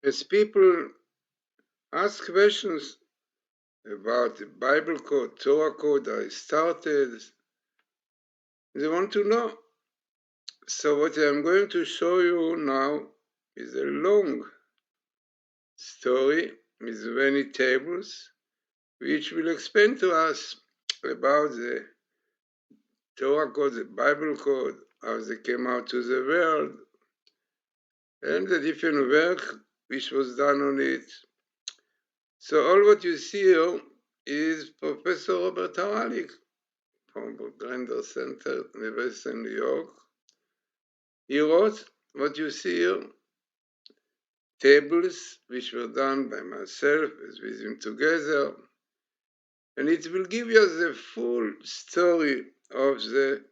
As people ask questions about the Bible code, Torah code, how it started, they want to know. So what I'm going to show you now is a long story with many tables, which will explain to us about the Torah code, the Bible code, how they came out to the world, and the different work which was done on it. So all what you see here is Professor Robert Haralick from Grander Center, University of New York. He wrote what you see here, tables which were done by myself with him together, and it will give you the full story of the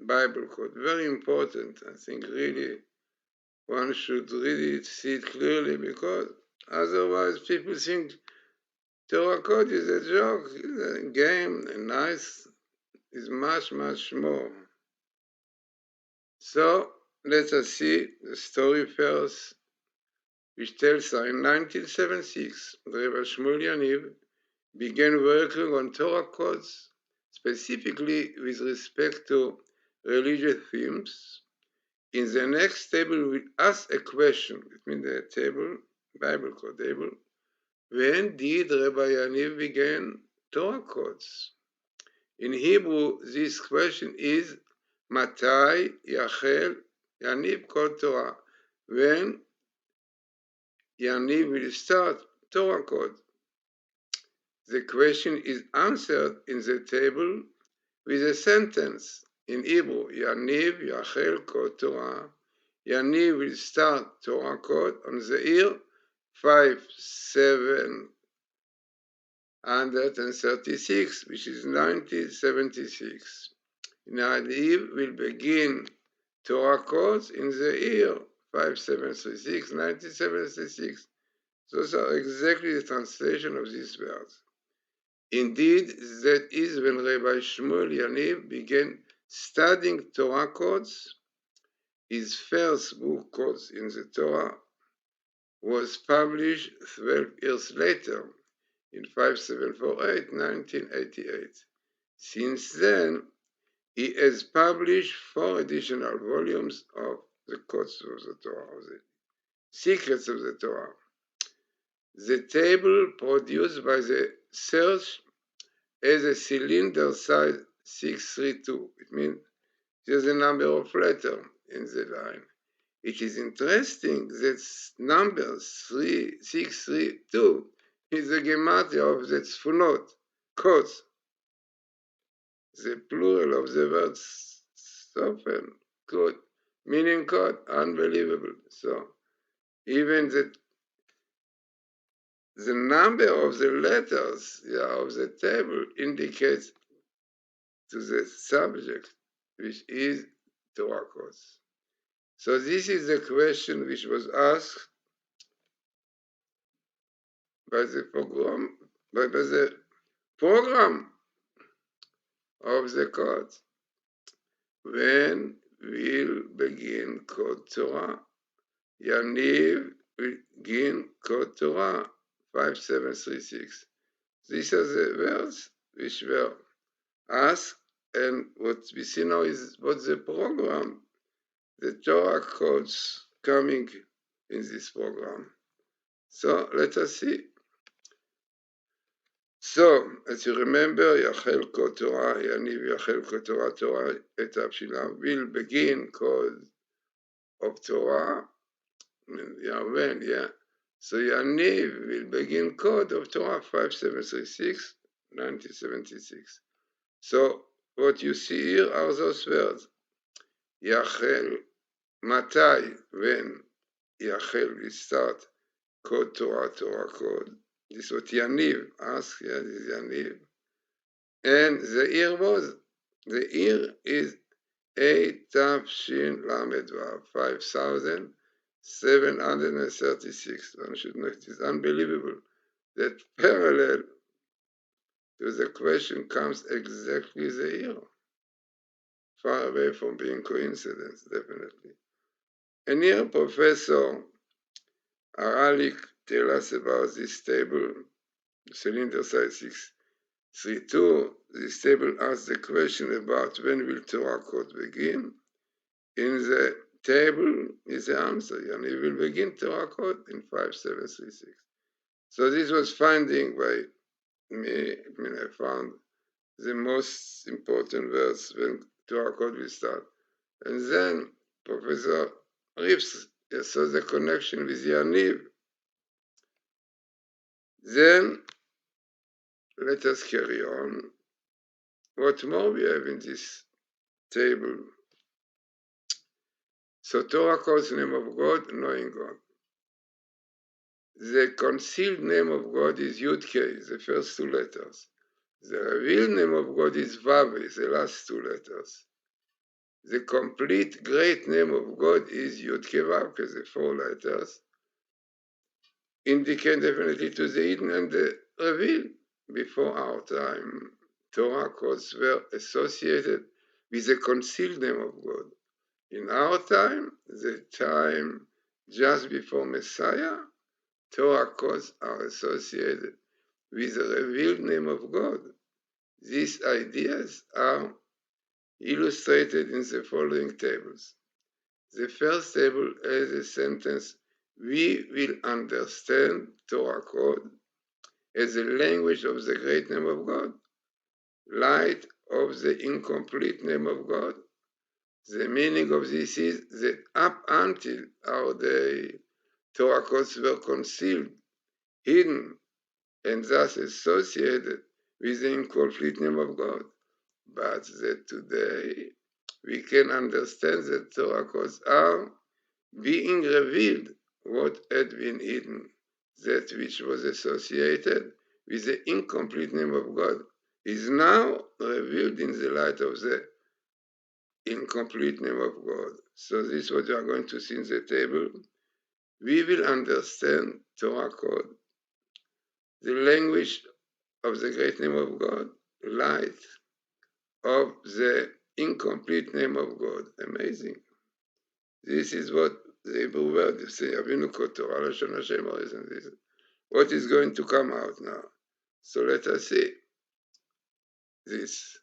Bible code. Very important, I think, really. One should read it, see it clearly, because otherwise people think Torah code is a joke, is a game, and nice is much, much more. So let us see the story first, which tells us in 1976, Rabbi Shmuel Yaniv began working on Torah codes, specifically with respect to religious themes. In the next table, we ask a question, it means the table, Bible code table. When did Rabbi Yaniv begin Torah codes? In Hebrew, this question is Matai Yachel Yaniv Kod Torah. When Yaniv will start Torah code? The question is answered in the table with a sentence in Hebrew. Yaniv Yachel Kod Torah. Yaniv will start Torah code on the year 5736, which is 1976. Yaniv will begin Torah codes in the year 5736, 1976. Those are exactly the translation of these words. Indeed, that is when Rabbi Shmuel Yaniv began studying Torah codes. His first book, Codes in the Torah, was published 12 years later, in 5748, 1988. Since then, he has published 4 additional volumes of the Codes of the Torah, of the Secrets of the Torah. The table produced by the search has a cylinder size 632. It means there's a number of letters in the line. It is interesting that number 632 is the gematria of the tzfunot, codes. The plural of the word sofen, code, meaning code, unbelievable. So even the number of the letters of the table indicates to the subject, which is Torah codes. So this is the question which was asked by the program of the code. When will begin Code Torah? Yaniv will begin Code Torah 5736. These are the words which were asked, and what we see now is what the program, the Torah codes coming in this program. So let us see. So, as you remember, Yachel Kod Torah, Yaniv Yachel Kod Torah, Torah et Avshilam will begin code of Torah. So Yaniv will begin code of Torah 5736, 1976. So what you see here are those words. Yachel, Matai, when Yachel will start code Torah, Torah code. This is what Yaniv asked, this is Yaniv. And the year is 8 Tafshin Lamedvav, 5736. One should know it is unbelievable that parallel to the question comes exactly the year. Far away from being coincidence, definitely. And here Professor Haralick tells us about this table, cylinder size 632. This table asks the question about when will Torah code begin. In the table is the answer, and it will begin Torah code in 5736. So this was finding by me. I mean, I found the most important verse when Torah code will start. And then Professor Rips saw the connection with Yaniv. Then let us carry on. What more we have in this table? So Torah calls the name of God, knowing God. The concealed name of God is Yud-Kei, the first two letters. The revealed name of God is Vav, the last two letters. The complete great name of God is Yud-Kei Vav, the four letters, indicate definitely to the hidden and the revealed. Before our time, Torah codes were associated with the concealed name of God. In our time, the time just before Messiah, Torah codes are associated with the revealed name of God. These ideas are illustrated in the following tables. The first table has a sentence, we will understand Torah code as the language of the great name of God, light of the incomplete name of God. The meaning of this is that up until our day, Torah codes were concealed, hidden, and thus associated with the incomplete name of God. But that today we can understand that Torah codes are being revealed what had been hidden, that which was associated with the incomplete name of God is now revealed in the light of the incomplete name of God. So this is what you are going to see in the table. We will understand Torah code, the language of the great name of God, light of the incomplete name of God. Amazing. This is what the Hebrew word is saying, Avinu Torah, Lashon Hashem, isn't this? What is going to come out now? So let us see this.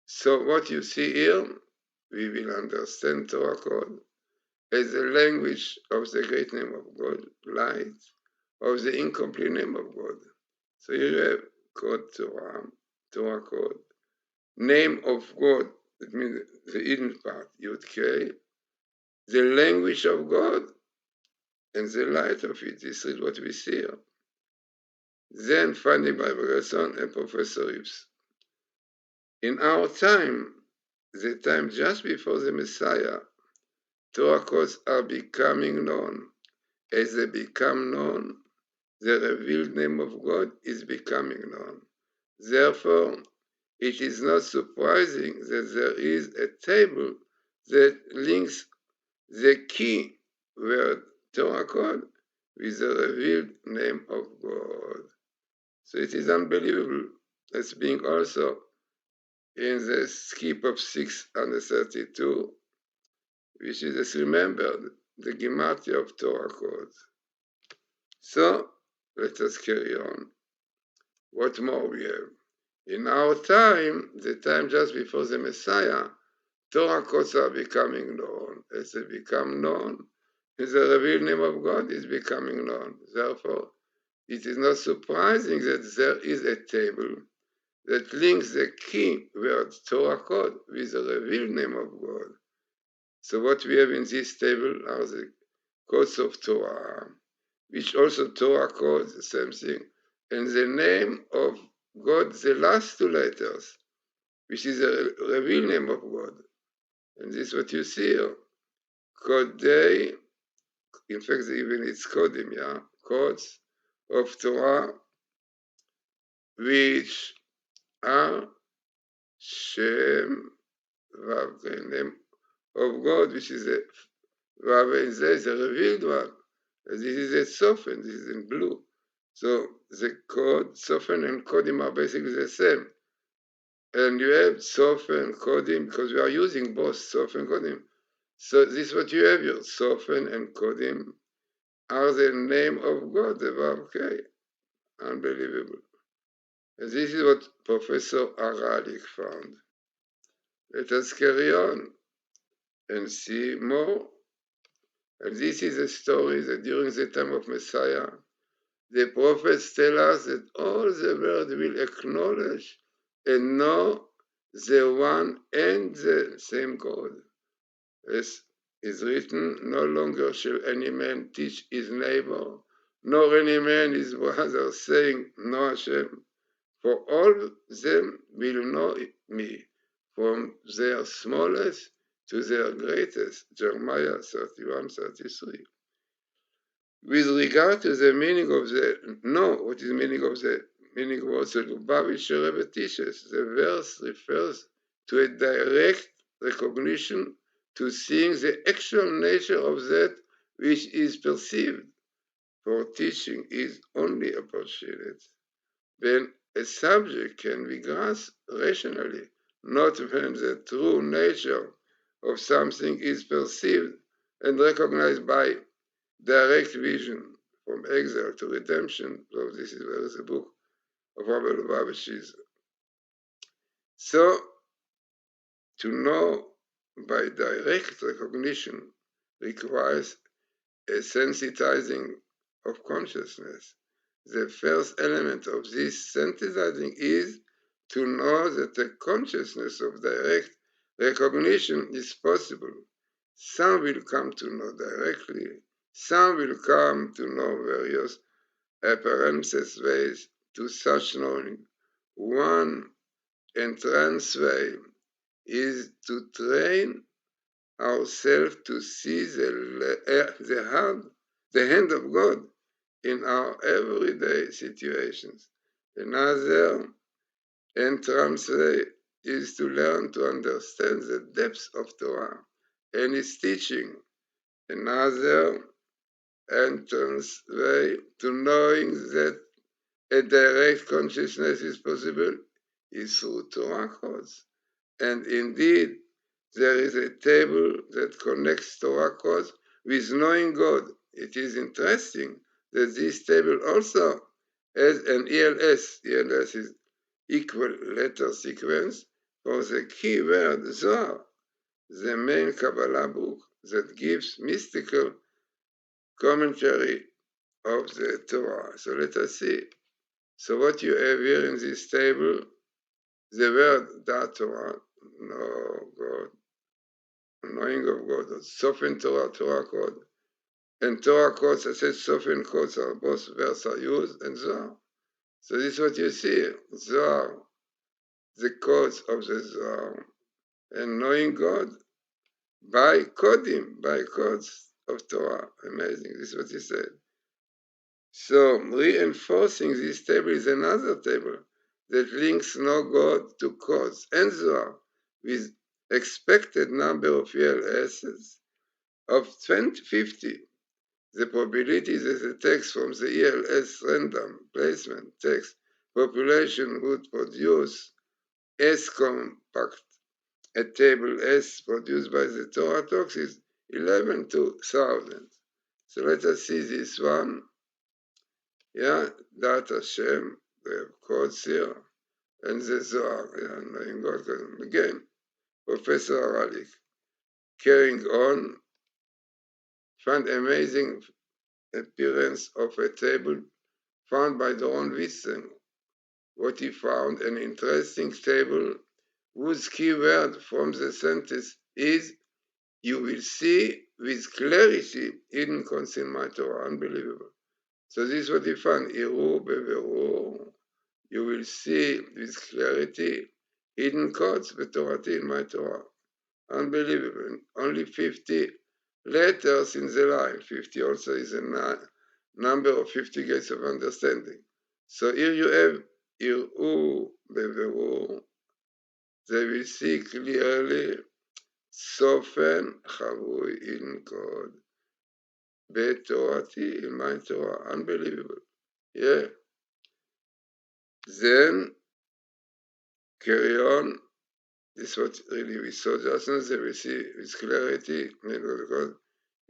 So what you see here, we will understand Torah code as the language of the great name of God, light of the incomplete name of God. So you have code Torah, Torah code, name of God, that means the hidden part, Yud Kei, the language of God, and the light of it. This is what we see here. Then finding by Glazerson and Professor Rips. In our time, the time just before the Messiah, Torah codes are becoming known. As they become known, the revealed name of God is becoming known. Therefore, it is not surprising that there is a table that links the key word Torah code with the revealed name of God. So it is unbelievable as being also in the skip of 632, which is as remembered the Gematria of Torah codes. So let us carry on. What more we have? In our time, the time just before the Messiah, Torah codes are becoming known. As they become known, the revealed name of God is becoming known. Therefore, it is not surprising that there is a table that links the key word Torah code with the revealed name of God. So what we have in this table are the codes of Torah, which also Torah codes, the same thing, and the name of God, the last two letters, which is the revealed name of God. And this is what you see here. Kodei, in fact, even it's Kodim, codes of Torah, which are Shem, Vav, the name of God, which is a Vav, and there is a revealed one. And this is a soften, this is in blue. So the code, soften and kodim are basically the same. And you have soften, kodim, because we are using both soften and kodim. So this is what you have here, soften and kodim are the name of God, the Vav K. Unbelievable. And this is what Professor Haralick found. Let us carry on and see more. And this is a story that during the time of Messiah, the prophets tell us that all the world will acknowledge and know the one and the same God. As is written, no longer shall any man teach his neighbor, nor any man his brother, saying, Know Hashem, for all them will know me, from their smallest to their greatest. Jeremiah 31:33. With regard to the meaning of what is the meaning of the meaning of also Lubavitcher Rebbe teaches, the verse refers to a direct recognition, to seeing the actual nature of that which is perceived, for teaching is only apportionate. Then a subject can be grasped rationally, not when the true nature of something is perceived and recognized by direct vision from exile to redemption. So this is where the book of Rabbi Lubavitch is. So to know by direct recognition requires a sensitizing of consciousness. The first element of this sensitizing is to know that the consciousness of direct recognition is possible. Some will come to know directly, some will come to know various appearances ways to such knowing. One entrance way is to train ourselves to see the hand of God in our everyday situations. Another entrance way is to learn to understand the depths of Torah and its teaching. Another entrance way to knowing that a direct consciousness is possible is through Torah codes. And indeed, there is a table that connects Torah codes with knowing God. It is interesting that this table also has an ELS. ELS is equal letter sequence for the key word Zohar, the main Kabbalah book that gives mystical commentary of the Torah. So let us see. So what you have here in this table, the word that Torah, no God, knowing of God, Sofin Torah, Torah code, and Torah codes, I said Sofin codes are both verbs are used, and Zohar. So this is what you see, Zohar, the codes of the Zohar, and knowing God by codim, by codes of Torah. Amazing, this is what he said. So reinforcing this table is another table that links no God to codes and Zohar with expected number of ELSs of 50. The probability that the text from the ELS random placement text population would produce as compact a table as produced by the Torah talks is 11 to 1,000. So let us see this one. Yeah, that Hashem, we have codes here, and the Zohar, knowing God. Again, Professor Haralick, carrying on, found amazing appearance of a table found by Doron Wissen. What he found, an interesting table whose key word from the sentence is, you will see with clarity hidden codes in my Torah. Unbelievable. So this is what he found. Iru beveru. You will see with clarity hidden codes in my Torah. Unbelievable. Only 50 letters in the line. 50 also is a number of 50 gates of understanding. So here you have Iru beveru. They will see clearly Sofen Chavui in code. Betorati in my Torah. Unbelievable. Yeah. Then carry on. This is what really we saw just now. They will see with clarity.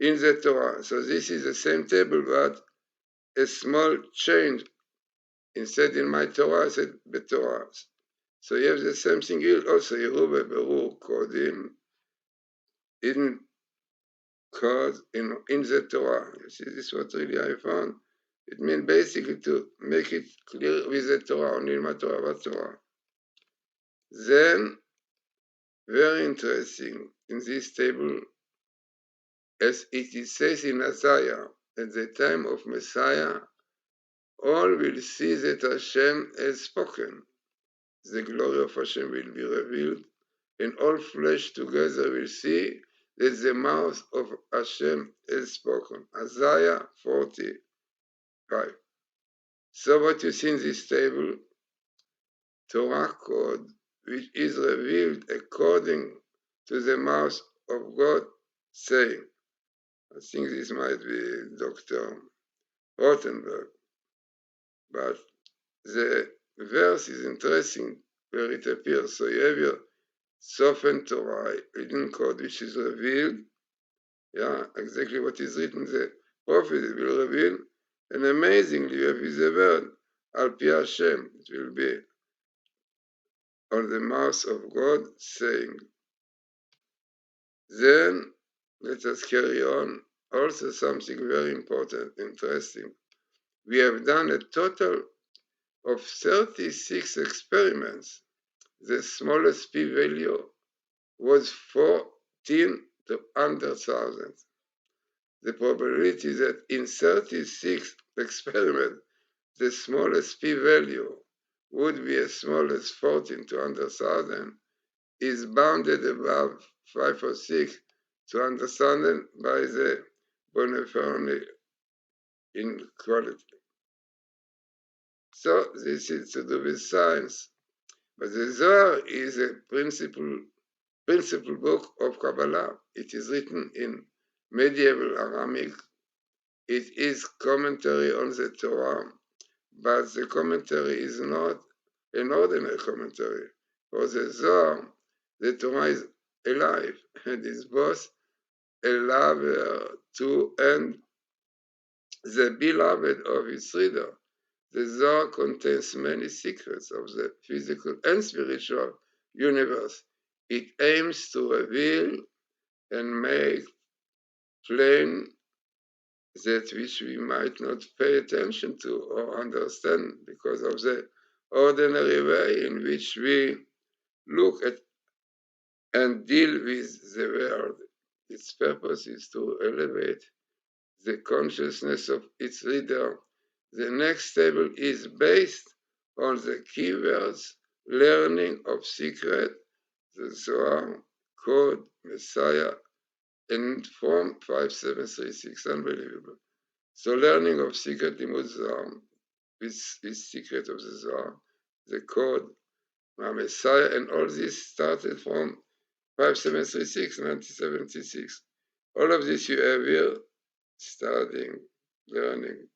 in the Torah. So this is the same table, but a small change. Instead in my Torah, I said Betorah. So you have the same thing here also, Yehuva, Berur, Kodim, in cause in the Torah. You see, this is what really I found. It means basically to make it clear with the Torah, only in my Torah, but Torah. Then, very interesting, in this table, as it says in Isaiah, at the time of Messiah, all will see that Hashem has spoken. The glory of Hashem will be revealed, and all flesh together will see that the mouth of Hashem has spoken. Isaiah 45. So what you see in this table, Torah code, which is revealed according to the mouth of God, saying, I think this might be Dr. Rothenberg, but the verse is interesting where it appears. So you have your softened Torah, written code, which is revealed, exactly what is written. The prophet will reveal, and amazingly, you have the word, Al Pi Hashem, it will be on the mouth of God, saying. Then, let us carry on. Also something very important, interesting. We have done a total of 36 experiments. The smallest p-value was 14 to 100,000. The probability that in 36 experiments, the smallest p-value would be as small as 14 to 100,000 is bounded above 5 or 6 to understand by the Bonnefermi inequality. So this is to do with science. But the Zohar is a principal book of Kabbalah. It is written in medieval Aramic. It is commentary on the Torah, but the commentary is not an ordinary commentary. For the Zohar, the Torah is alive, and is both a lover to and the beloved of its reader. The Zohar contains many secrets of the physical and spiritual universe. It aims to reveal and make plain that which we might not pay attention to or understand because of the ordinary way in which we look at and deal with the world. Its purpose is to elevate the consciousness of its reader. The next table is based on the keywords learning of secret, the Zohar, code, Messiah, and form 5736. Unbelievable. So learning of secret limud Zohar, is secret of the Zohar, the code, Messiah, and all this started from 5736, 1976. All of this you have here, studying, learning,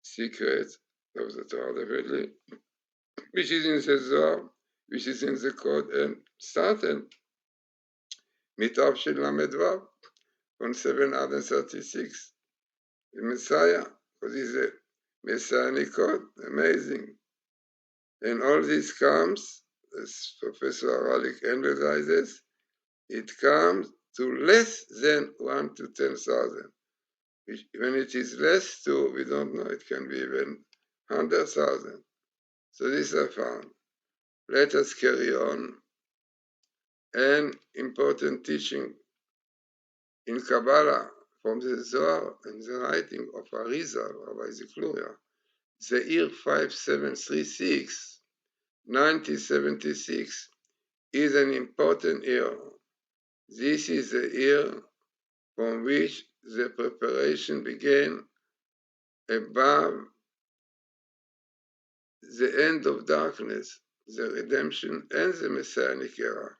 secrets of the Torah, definitely, which is in the Zohar, which is in the code, and started Mitav Shel Lamed Vav on 736. The Messiah, because he's a Messianic code, amazing. And all this comes, as Professor Haralick emphasizes, it comes to less than 1 to 10,000. When it is less to, we don't know, it can be even 100,000. So this I found. Let us carry on. An important teaching in Kabbalah from the Zohar and the writing of Arizal, Rabbi Zikluria, the year 5736, 1976, is an important year. This is the year from which the preparation began above the end of darkness, the redemption, and the Messianic era.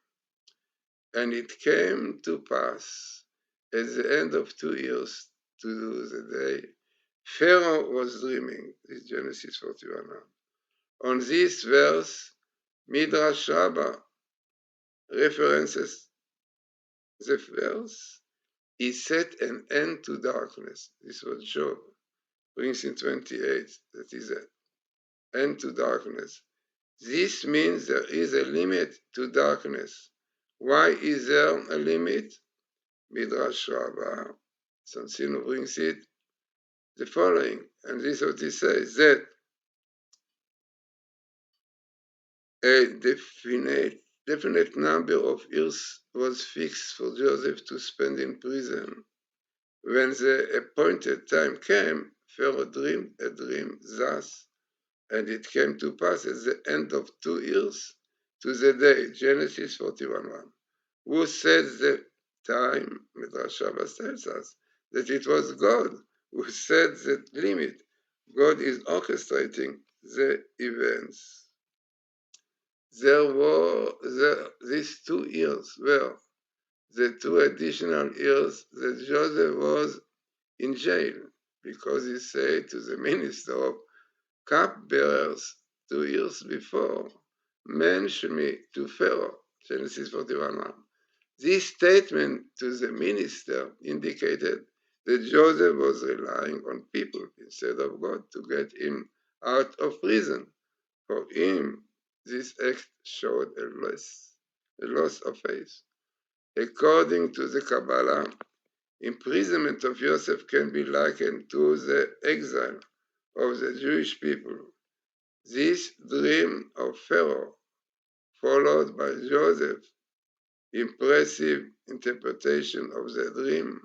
And it came to pass at the end of 2 years to the day, Pharaoh was dreaming. This is Genesis 41 now. On this verse, Midrash Rabbah references the verse He set an end to darkness. This was Job brings in 28. That is an end to darkness. This means there is a limit to darkness. Why is there a limit? Midrash Rabbah, Sansino brings it the following, and this is what he says, that a definite number of years was fixed for Joseph to spend in prison. When the appointed time came, Pharaoh dreamed a dream thus, and it came to pass at the end of 2 years to the day, Genesis 41:1. Who said the time? Midrash Rabbah tells us that it was God who set the limit. God is orchestrating the events. There were these 2 years were the 2 additional years that Joseph was in jail because he said to the minister of cupbearers 2 years before, mention me to Pharaoh, Genesis 41:1. This statement to the minister indicated that Joseph was relying on people instead of God to get him out of prison. For him, this act showed a loss of faith. According to the Kabbalah, imprisonment of Joseph can be likened to the exile of the Jewish people. This dream of Pharaoh, followed by Joseph's impressive interpretation of the dream,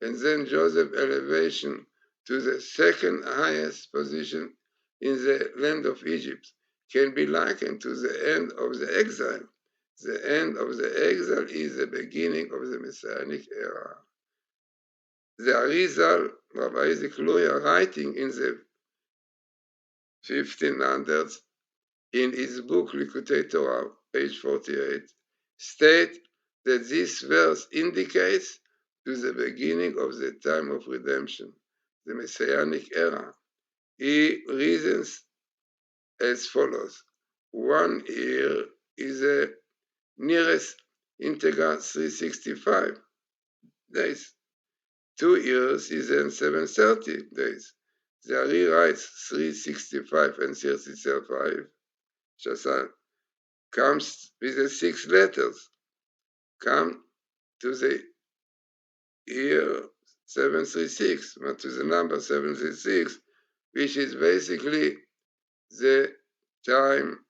and then Joseph's elevation to the second highest position in the land of Egypt, can be likened to the end of the exile. The end of the exile is the beginning of the Messianic era. The Arizal, Rabbi Isaac Luria, writing in the 1500s, in his book Likutei Torah, page 48, state that this verse indicates to the beginning of the time of redemption, the Messianic era. He reasons as follows. 1 year is the nearest integer 365 days. 2 years is then 730 days. The Ari writes 365 and 35. Shassan comes with the 6 letters. Come to the year 736, but to the number 736, which is basically the time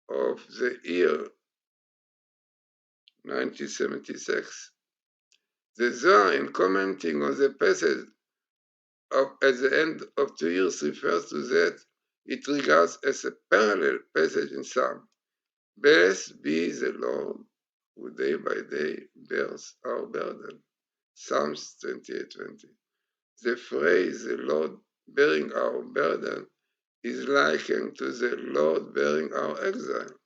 of the year 1976. The Zohar, in commenting on the passage at the end of 2 years, refers to that it regards as a parallel passage in Psalm. Blessed be the Lord, who day by day bears our burden. Psalms 28:20. The phrase, the Lord bearing our burden, is likened to the Lord bearing our exile.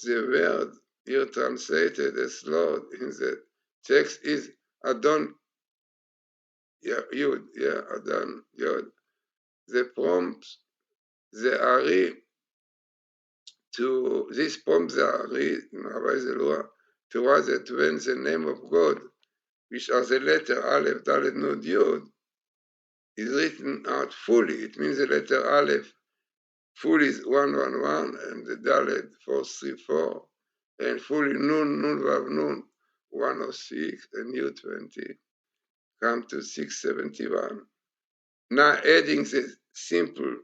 The word here translated as Lord in the text is Adon Yud, Adon Yod. The prompts the Ari to this prompts the Ari in Rabbi Zelua to write that when the name of God, which are the letter Aleph, Dalet, Nud, Yod, is written out fully. It means the letter Aleph full is 111 and the Dalet 434 and fully Nun, Nun, Vav, Nun 106 and Yud 20 come to 671. Now adding the simple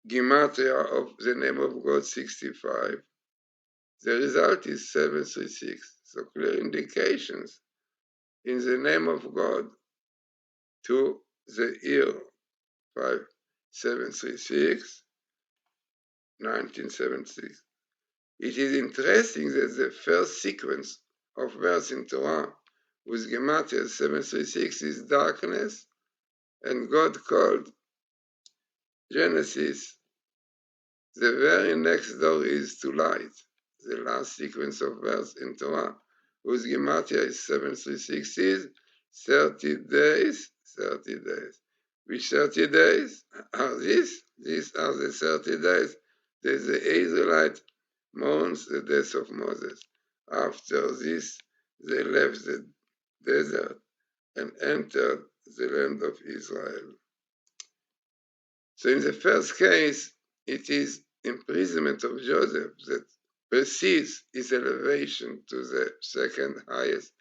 gematria of the name of God 65, the result is 736. So clear indications in the name of God to the year 5736, 1976. It is interesting that the first sequence of verse in Torah with Gematria 736 is darkness, and God called Genesis. The very next door is to light. The last sequence of verse in Torah whose Gematria is 736 is 30 days, 30 days. Which 30 days are these? These are the 30 days that the Israelite mourns the death of Moses. After this, they left the desert and entered the land of Israel. So in the first case, it is imprisonment of Joseph that precedes his elevation to the second highest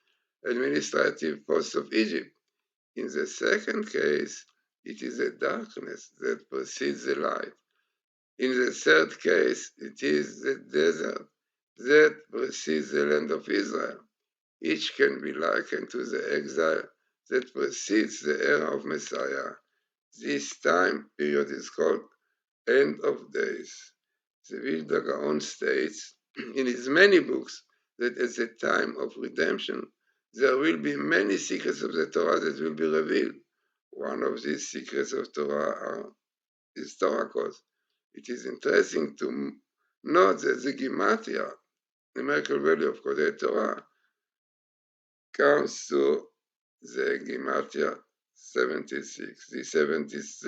administrative post of Egypt. In the second case, it is the darkness that precedes the light. In the third case, it is the desert that precedes the land of Israel. Each can be likened to the exile that precedes the era of Messiah. This time period is called end of days. The Vilna Gaon states in his many books that at the time of redemption, there will be many secrets of the Torah that will be revealed. One of these secrets of Torah is Torah codes. It is interesting to note that the Gematria, numerical value of Kodei Torah, comes to the Gematria 76. The 76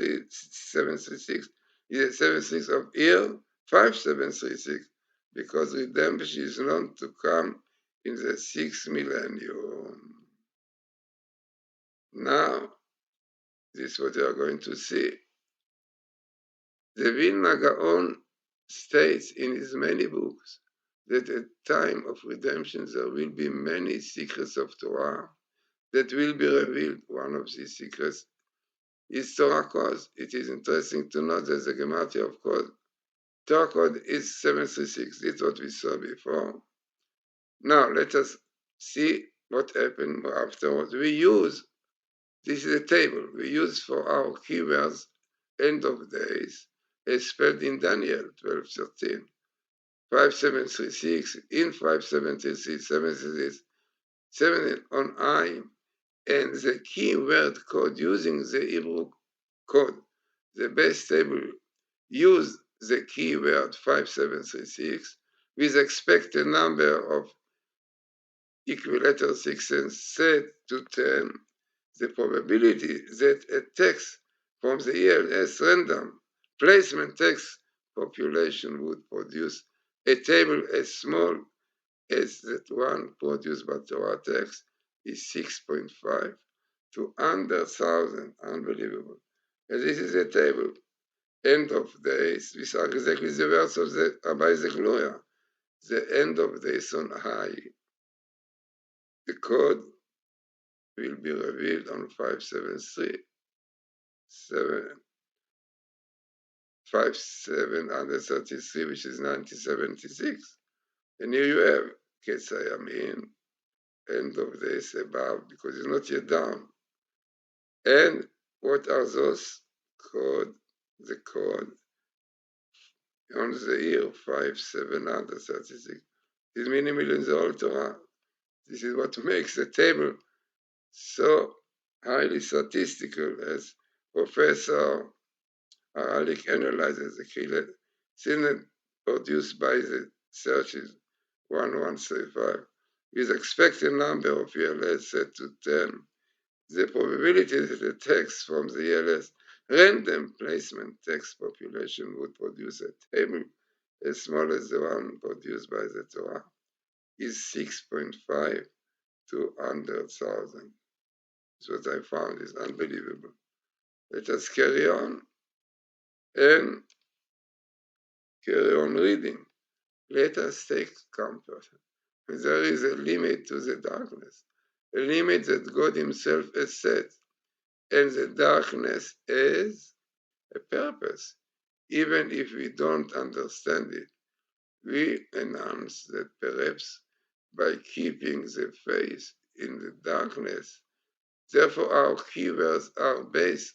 is the 76 of year 5736, because redemption is known to come in the 6th millennium. Now, this is what you are going to see. The Vilna Gaon states in his many books that at time of redemption there will be many secrets of Torah that will be revealed. One of these secrets is Torah code. It is interesting to note that the Gematria of code, Torah code is 736. This is what we saw before. Now let us see what happened afterwards. This is a table we use for our keywords end of days, as spelled in Daniel 12:13. 5736, in 5736, 736, 7 on I, and the keyword code using the Hebrew code. The base table use the keyword 5736 with expected number of equilateral 6 and set to 10. The probability that a text from the ELS random placement text population would produce a table as small as that one produced by Torah text is 6.5 to under 1,000. Unbelievable. And this is a table. End of days. These are exactly the words of the Rabbi Zekloya. The end of days on high. The code will be revealed on 573. 5733, which is 1976. And here you have Ketsayamin, end of days above, because it's not yet down. And what are those code? The code on the year 5736 is many millions old Torah. This is what makes the table so highly statistical, as Professor Haralick analyzes the key signal produced by the searches 1135 with expected number of ELS set to 10. The probability that the text from the ELS random placement text population would produce a table as small as the one produced by the Torah is 6.5 to under 1,000. That's what I found is unbelievable. Let us carry on and carry on reading. Let us take comfort. There is a limit to the darkness, a limit that God Himself has set, and the darkness has a purpose. Even if we don't understand it, we announce that perhaps by keeping the faith in the darkness, therefore our keywords are based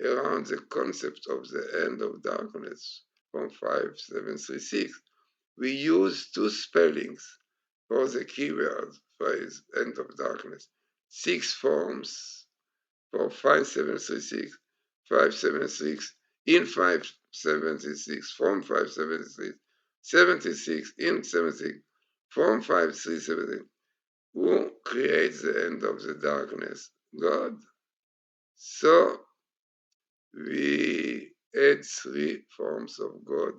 around the concept of the end of darkness from 5736. We use two spellings for the keyword phrase end of darkness. 6 forms for 5736, 576, in 576, from 576, 76, in 76, from 5376. Who creates the end of the darkness? God. So we add 3 forms of God.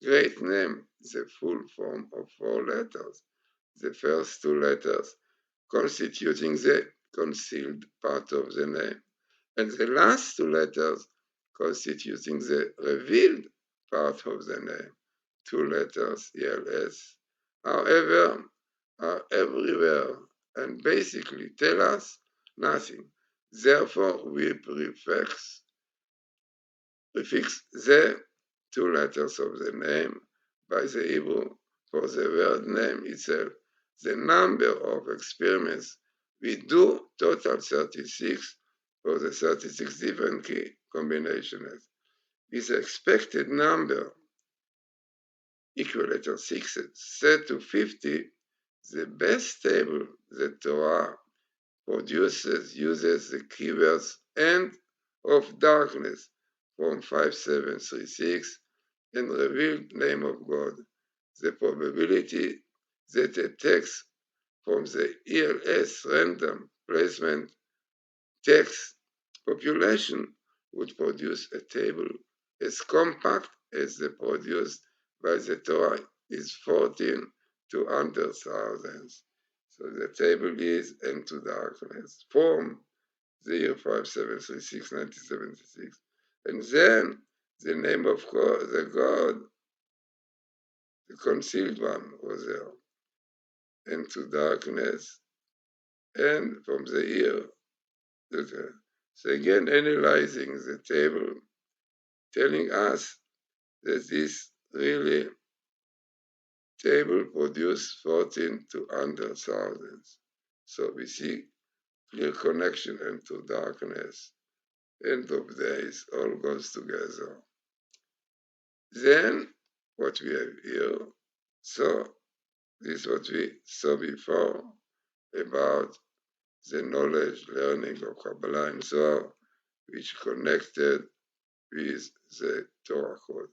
Great name is a full form of 4 letters. The first 2 letters constituting the concealed part of the name, and the last two letters constituting the revealed part of the name, two letters, ELS, however, are everywhere and basically tell us nothing. Therefore, we prefix the two letters of the name by the Hebrew for the word name itself. The number of experiments we do total 36 for the 36 different key combinations. With the expected number equal to 6 set to 50, the best table the Torah produces uses the keywords end of darkness from 5736 and revealed name of God. The probability that a text from the ELS random placement text population would produce a table as compact as the produced by the Torah is 14 to under thousands. So the table is into darkness from the year 5736, 1976. And then the name of God, the God, the concealed one was there, into darkness, and from the year. So again, analyzing the table, telling us that this really table produced 14 to under thousands. So we see clear connection into darkness, end of days, all goes together. Then what we have here, so this is what we saw before about the knowledge, learning of Kabbalah and Zohar, which connected with the Torah code.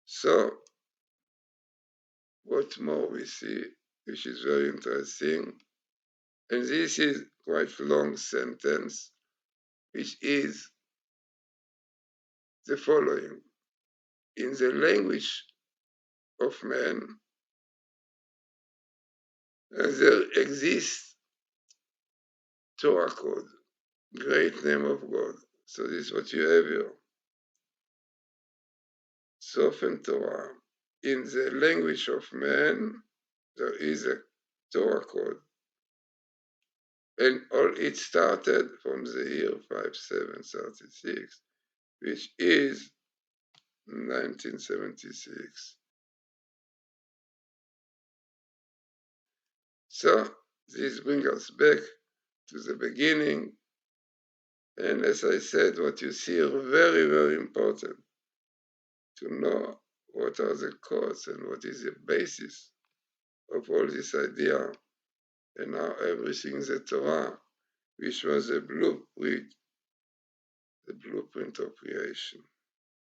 So what more we see, which is very interesting, and this is quite a long sentence, which is the following. In the language of man, there exists Torah code, great name of God. So this is what you have here. Sofen Torah. In the language of man, there is a Torah code. And all it started from the year 5736, which is 1976. So this brings us back to the beginning. And as I said, what you see are very, very important to know what are the codes and what is the basis of all this idea and how everything in the Torah, which was the blueprint of creation.